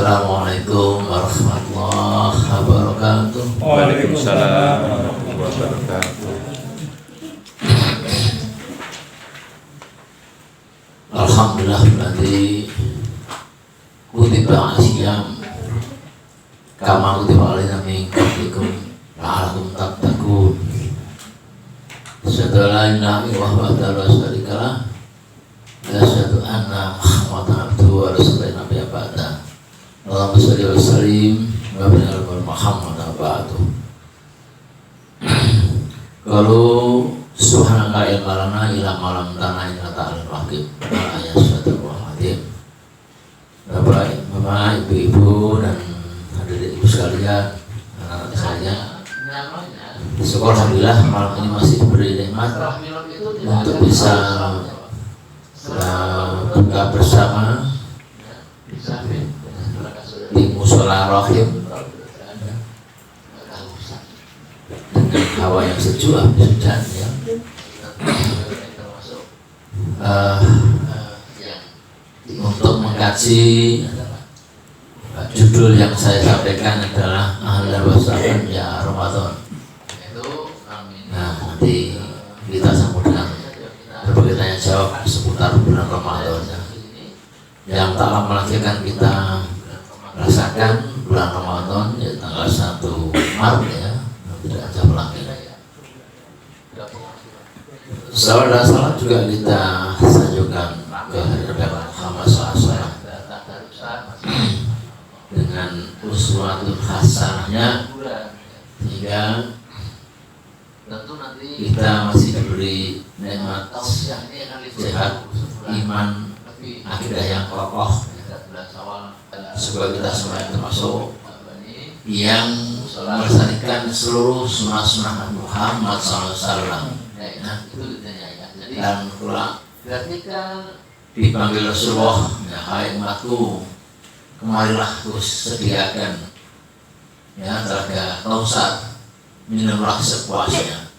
Assalamualaikum warahmatullahi wabarakatuh. Waalaikumsalam warahmatullahi wabarakatuh. Alhamdulillah berarti kutiba asyam kama kutiba alaina min qablikum la'allakum tattaqun. Asyhadu an la ilaha illallah wahdahu la syarika lah wa asyhadu anna Muhammadan abduhu wa rasuluhu nabiyya ba'da. Allahumma shalli wa sallim wa barik ala Muhammad wa ba'du. Kalau subhanaka ilma lana illa ma 'allamtana innaka antal hakim wa ayatul hakim. Bapak, ibu-ibu dan hadirin ibu sekalian, anak-anak saya, syukur alhamdulillah malam ini masih diberi nikmat untuk bisa buka bersama di Mushola Rahim dengan hawa yang sejuk dan yang untuk mengkaji judul yang saya sampaikan adalah Ahlan wa sahlan ya Ramadan. Nah, nanti kita sambung dengan berbagai tanya jawab seputar bulan Ramadan yang tak lama lagi akan kita rasakan bulan Ramadan ya, tanggal 1 Maret ya, tidak jauh lagi. Salawat dan salam juga kita sanjungkan ke Nabi Muhammad SAW dengan uswatul hasanahnya, hingga kita masih diberi nikmat sehat, iman, akidah yang kokoh, supaya kita semua termasuk yang melestarikan seluruh sunnah-sunnah Muhammad SAW. Dan pula ketika dipanggil Rasulullah, ya hai umatku, kemarilah ku sediakan ya telaga Kausar, minumlah sepuasnya.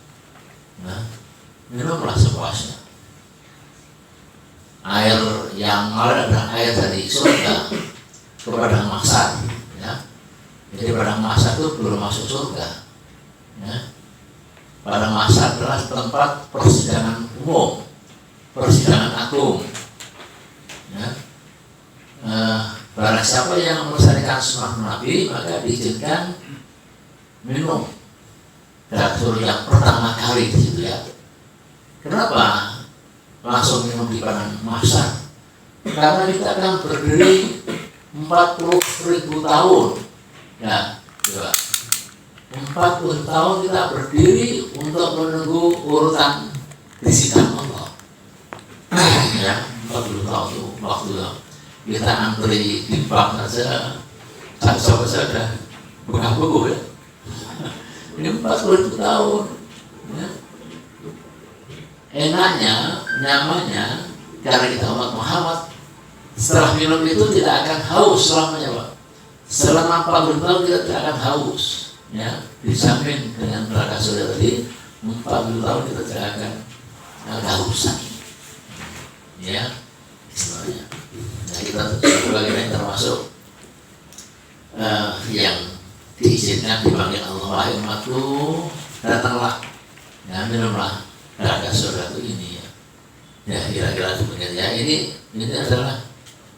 Nah, minumlah sepuasnya. Air yang mengalir adalah air dari surga ke padang mahsyar, ya. Jadi padang mahsyar itu belum masuk surga, ya. Padang mahsyar adalah tempat persidangan umum, persidangan agung, ya. Barang siapa yang melestarikan sunnah Nabi, maka diizinkan minum dapur yang pertama kali di situ, ya. Kenapa langsung minum di padang mahsyar? Karena kita akan berdiri 40.000 tahun, ya, coba 40 tahun kita berdiri untuk menunggu urutan di sidang Allah, ya. 40 tahun itu waktu kita antri di bank saja, sahabat saja buka-buku, ya. Ini 40 tahun, ya. Enaknya, nyamannya, karena kita umat Muhammad, setelah minum itu tidak akan haus selamanya, Pak. Selama 40 tahun kita tidak akan haus, ya. Dijamin dengan neraka surga tadi, 40 tahun kita tidak akan kehausan, ya. Istilahnya. Nah, kita sebagai termasuk yang diizinkan dipanggil Allah, wahai umatku, datanglah, ya, minumlah neraka surga itu ini, ya. Ya, kira-kira demikian, ya. Ini adalah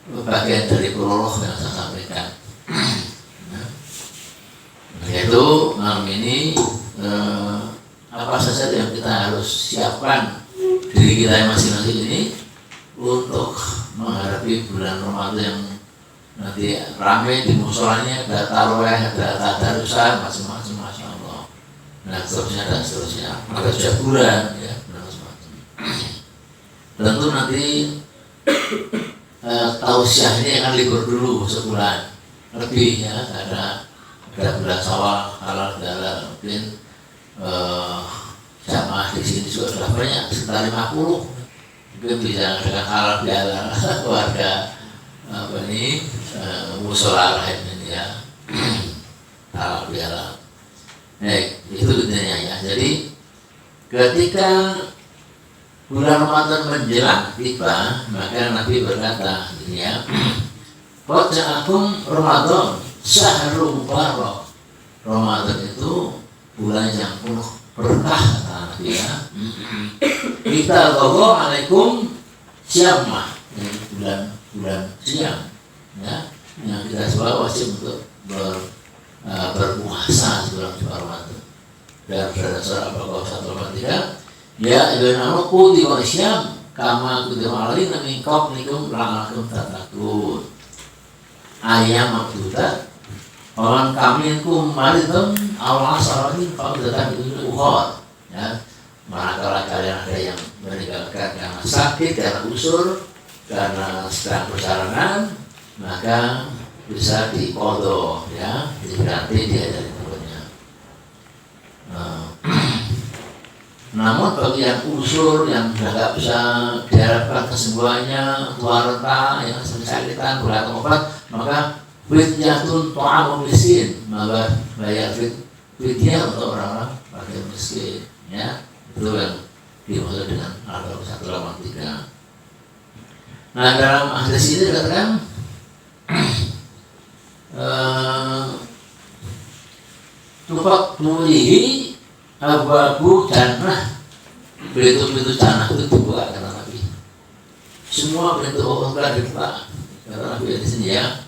bagian dari prolog yang saya sampaikan. Nah, yaitu malam ini apa saja yang kita harus siapkan diri kita masing-masing ini untuk menghadapi bulan Ramadan yang nanti ramai di musolanya, ada tarawih, ada tadarusan, macam-macam, masya Allah. Nah, seterusnya dan seterusnya, ada jaburan, ya, dan macam-macam. Tentu nanti tausiah ini akan libur dulu sebulan lebih, ya, karena ada bulan Syawal, halal halal, mungkin jamaah di sini juga sudah banyak, sekitar 50. Mungkin bisa dengan halal halal warga apa ini Mushola Rahim ini, ya. Halal halal. Itu intinya, ya. Jadi ketika bulan Ramadan menjelang tiba, maka Nabi berkata, ya, qad ja'akum Ramadan syahrul mubarak. Ramadan itu bulan yang penuh berkah kata Nabi ya. Kita Allah alaikum syamah, bulan siam ya, yang kita semua wajib untuk berpuasa sebelum Ramadan. Dan berdasar Al-Baqarah 183, ya ayyuhan nasu kutiba syam kama kutiba alaina min qablikum la'allakum tattaqun. Ayam makdudat orang kami itu maridun Allah salatin faqdatan itu ukhar ya. Manakala kalian ada yang meninggalkan karena sakit, karena usur, karena sedang perjalanan, maka bisa diqadha ya, diganti dia dari tempatnya. Namun bagi yang usur, yang sudah tidak bisa diharapkan kesembuhannya, tua renta, yang kesakitan, berat obat, maka fidyatun ta'amu miskin, maka bayar fidyah untuk orang-orang fakir miskin ya. Itu yang dimaksud dengan Al-Baqarah 183. Nah, dalam hadis ini dikatakan tufak nulihi abu jannah, pintu-pintu jannah itu dibuka kata Nabi. Semua pintu Allah dibuka kata Nabi di sini ya.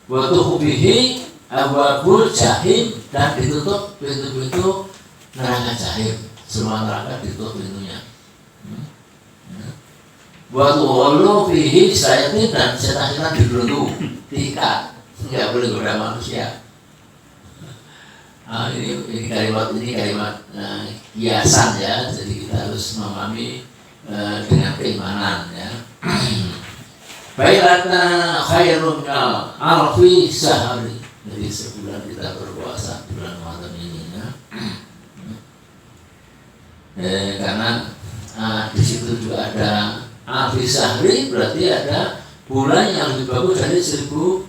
Wa tukhbihi abu jahim, dan ditutup pintu-pintu neraka jahim. Semua neraka ditutup pintunya. Wa tuwallu fihi syayatin, dan setan-setan dibelenggu, diikat, nggak boleh goda manusia. Ini kalimat kiasan ya, jadi kita harus memahami dengan keimanan ya. Bailana khairun minal alfi sahari. Jadi sebulan kita berpuasa di bulan Ramadan ini ya. Karena di situ juga ada alfi sahri, berarti ada bulan yang lebih bagus dari 1000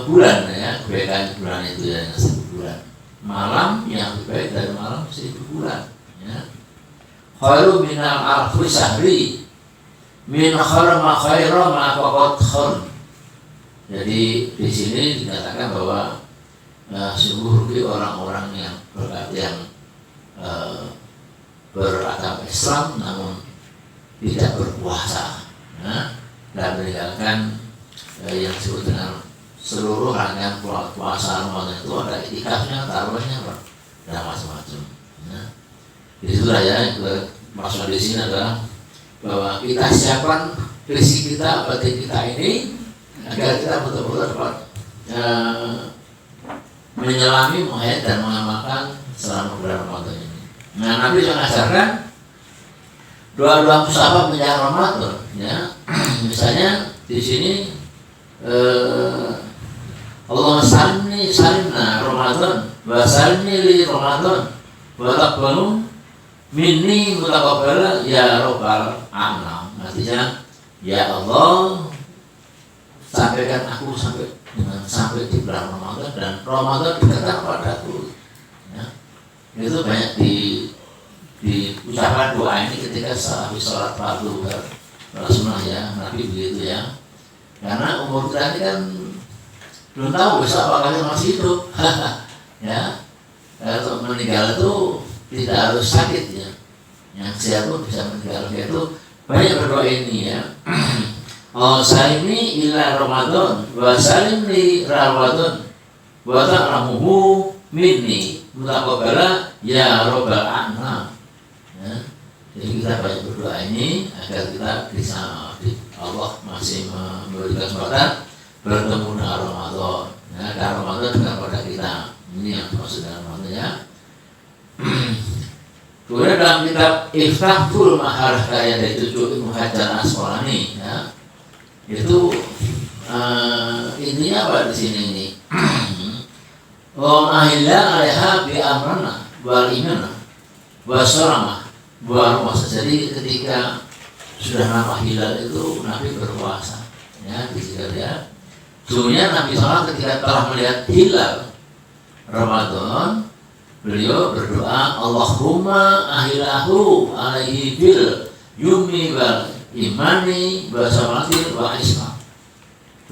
bulan ya. Kebaikan bulan itu ya, 1000 bulan. Malam yang lebih baik dari malam 1000 bulan ya. Khairu minal alfi sahri min kharma khaira ma faqad khar. Jadi di sini dikatakan bahwa sungguh rugi orang-orang yang beragama Islam namun tidak berpuasa ya, dan meninggalkan yang disebut dengan seluruh rangkaian puasa Ramadan itu ada itikafnya, tarawihnya, dan macam-macam. Ya. Itulah ya yang maksud di sini adalah bahwa kita siapkan visi kita, batin kita ini agar kita betul-betul dapat menyelami, menghayat dan mengamalkan selama bulan Ramadan ini. Nah, Nabi mengajarkan doa-doa musafah menjelang Ramadan ya. Misalnya di sini Allahumma salimna Ramadan wa salimni li Ramadan wa taqbalu minni mutaqabbala ya rabbal alamin. Artinya ya Allah, sampaikan aku sampai di bulan Ramadan, dan Ramadan dekatkan padaku ya. Itu banyak diucapkan doa ini ketika habis sholat fardu sunnah ya, Nabi begitu ya. Karena umur kita ini kan belum tahu besok apakah kita masih hidup ya. Kalau meninggal itu tidak harus sakit ya, yang sehat pun bisa meninggal. Itu banyak berdoa ini ya. Oh salimi ila Ramadan wa salimni Ramadan wa ta'lamuhu minni mutaqabbala ya rabbal alamin ya. Jadi kita banyak berdoa ini agar kita bisa Allah masih memberikan kesempatan bertemu dengan Ramadan ya, dan Ramadan dengan pada kita. Ini yang maksud dengan Ramadan ya. Kemudian dalam kitab Iftahul Maharah Kaya dari Ibnu Hajar Asqalani ya, itu intinya apa di sini ini? Ahilla alaiha bi amrana wal imana wa salamah wa puasa. Jadi ketika sudah nama hilal itu Nabi berpuasa ya, disitu ya. Sebenarnya Nabi SAW ketika telah melihat hilal Ramadan, beliau berdoa Allahumma ahilahu alaihi bil yumi wal imani wa samatil wa islam.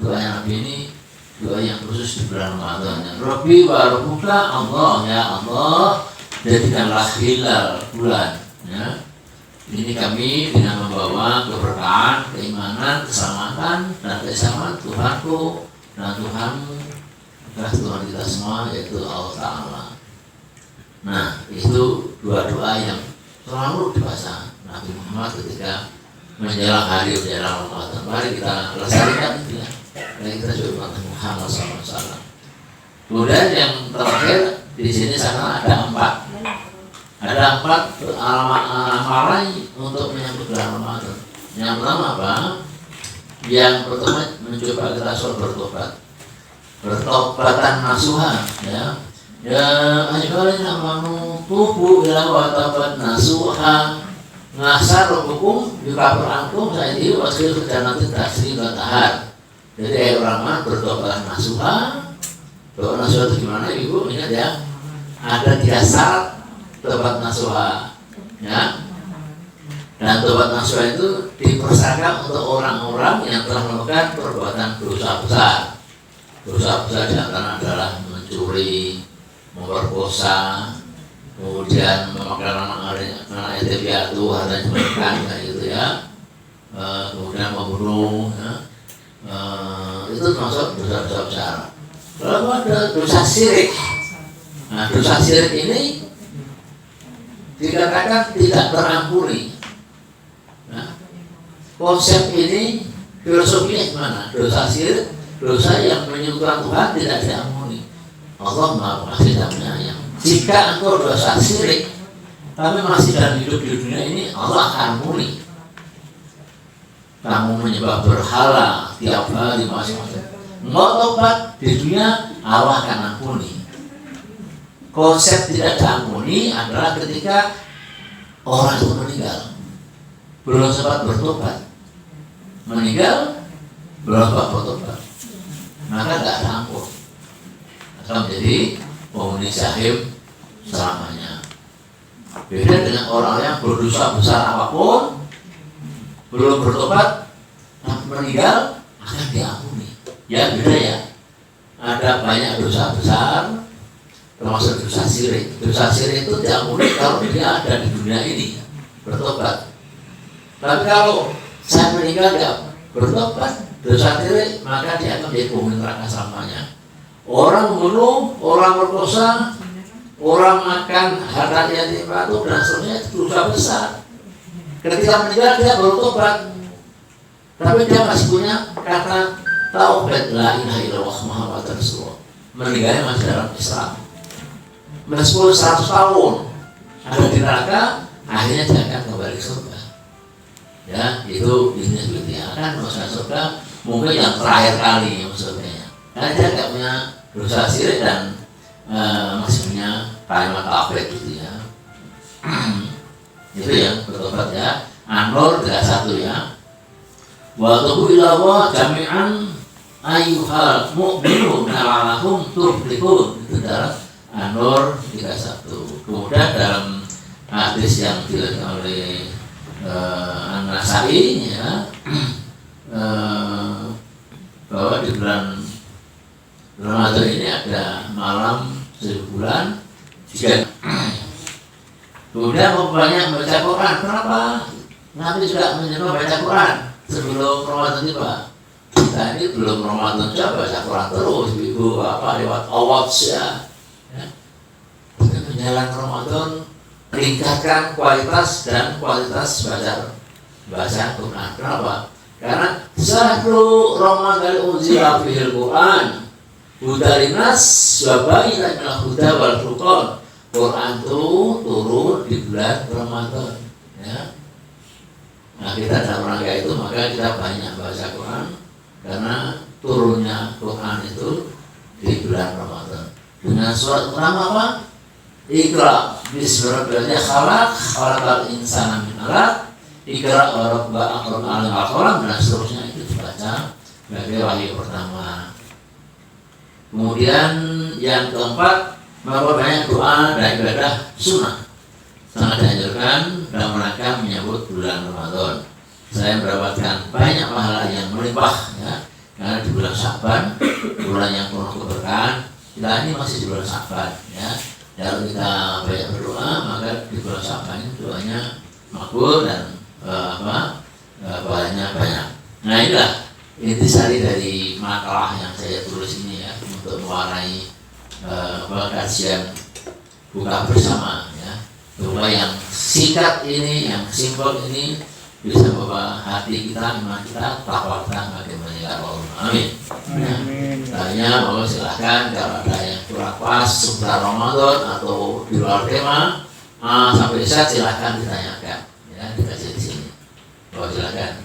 doa yang Nabi ini doa yang khusus di bulan Ramadan. Rabbi warbuka Allah, ya Allah, jadikanlah hilal bulan. Ya. Ini kami dengan membawa keberkahan, keimanan, keselamatan, dan kesamaan Tuhanku dan Tuhanmu, adalah Tuhan kita semua, yaitu Allah Ta'ala. Nah, itu dua doa yang selalu dibaca Nabi Muhammad ketika menjelang hari menjelang Ramadan. Mari kita lestarikan itu ya. Mari kita coba Muhammad SAW. Kemudian yang terakhir di sini sana ada 4. Ada 4 amalan untuk menyambut bulan Ramadan. Yang pertama apa? Yang pertama mencoba kita soal bertobat. Bertobatan nasuha, ya. Ya ayyuhalladzina amanu tubu ila wa taubat nasuha. Ngasar hukum yukafir ankum sayyidi wa khairu jannati tasri wa tahar. Jadi orang bertobat nasuha. Doa nasuha itu gimana Ibu? Ingat ya. Ada 3 syarat tobat nasuha, ya. Dan tobat nasuha itu dipersyaratkan untuk orang-orang yang telah melakukan perbuatan dosa besar. Dosa besar di antara adalah mencuri, memperkosa, kemudian memakan anak yatim piatu, hartanya diberikan, gitu ya. Kemudian membunuh, ya. Itu termasuk dosa-dosa besar. Lalu ada dosa syirik. Nah, dosa syirik ini dikatakan tidak terampuni. Nah, konsep ini filosofinya gimana? Dosa syirik, dosa yang menyentuh Tuhan tidak diampuni. Allah Maha Pengasih dan Penyayang. Jika engkau dosa syirik, tapi masih dalam hidup di dunia ini, Allah akan ampuni. Kamu menyembah berhala tiap hari masing-masing, engkau tobat di dunia, Allah akan ampuni. Konsep tidak diampuni adalah ketika orang itu meninggal, belum sempat bertobat, meninggal belum sempat bertobat, maka tidak ada ampun, akan menjadi penghuni jahim selamanya. Beda dengan orang yang berdosa besar apapun, belum bertobat, meninggal akan diampuni. Ya beda ya. Ada banyak dosa besar, termasuk dosa syirik. Dosa syirik itu diampuni kalau dia ada di dunia ini bertobat. Tapi kalau saya meninggal tidak bertobat, dosa syirik, maka dia akan menjadi penghuni neraka selamanya. Orang membunuh, orang berdosa, orang makan harta yatim piatu dan seterusnya itu dosa besar. Ketika meninggal dia bertobat, tapi dia masih punya kata taubat, la ilaha illallah Muhammadur Rasulullah. Meninggalnya masih dalam Islam. Meskipun 100 tahun ada di neraka, akhirnya dia akan kembali ke surga. Ya, itu ini seperti akan masuk surga mungkin yang terakhir kali maksudnya. Karena dia tidak punya dosa syirik dan masih punya kalimat tauhid gitu ya. Itu yang bertobat ya. An-Nur 31 ya. Wa tubu ila Allah jami'an ayyuhal mu'minun la'allakum tuflihun. Itu dalam An-Nur 31. Kemudian dalam hadis yang diriwayatkan oleh An-Nasai ya, bahwa di bulan Ramadan ini ada malam 1000 bulan jika kemudian banyak membaca Quran. Kenapa? Nabi juga menyuruh baca Quran sebelum Ramadan tiba. Kita ini belum Ramadan juga baca Quran terus, ibu apa lewat awards ya. Dengan menjelang Ramadan meningkatkan kualitas dan kualitas baca Quran. Kenapa? Karena sahru Ramadan unzila fihil Quran hudalinas wabaina minal huda wal furqan. Quran itu turun di bulan Ramadan ya. Nah kita dalam rangka itu maka kita banyak baca Quran karena turunnya Quran itu di bulan Ramadan. Dengan surat pertama apa? Iqra bismi rabbikal khalaq khalaqal insana min 'alaq. Iqra wa rabbuka akramul qalam dan seterusnya itu dibaca sebagai wahyu pertama. Kemudian yang keempat, memperbanyak doa dan ibadah sunnah. Sangat dianjurkan dalam rangka menyambut bulan Ramadan. Saya mendapatkan banyak pahala yang melimpah ya, karena di bulan Sya'ban, bulan yang penuh keberkahan. Kita ini masih di bulan Sya'ban, ya. Kalau kita banyak berdoa, maka di bulan Sya'ban ini doanya makbul dan banyak. Nah, inilah intisari dari makalah yang saya tulis ini, ya, untuk mewarnai kajian buka bersama, ya. Supaya yang singkat ini, yang simpel ini bisa membawa hati kita, iman kita, takwa kita makin meningkat. Amin. Tanya, mau silahkan kalau ada yang kurang pas seputar Ramadan atau di luar tema sampai saat silahkan ditanyakan, ya, dikasih di sini. Silahkan.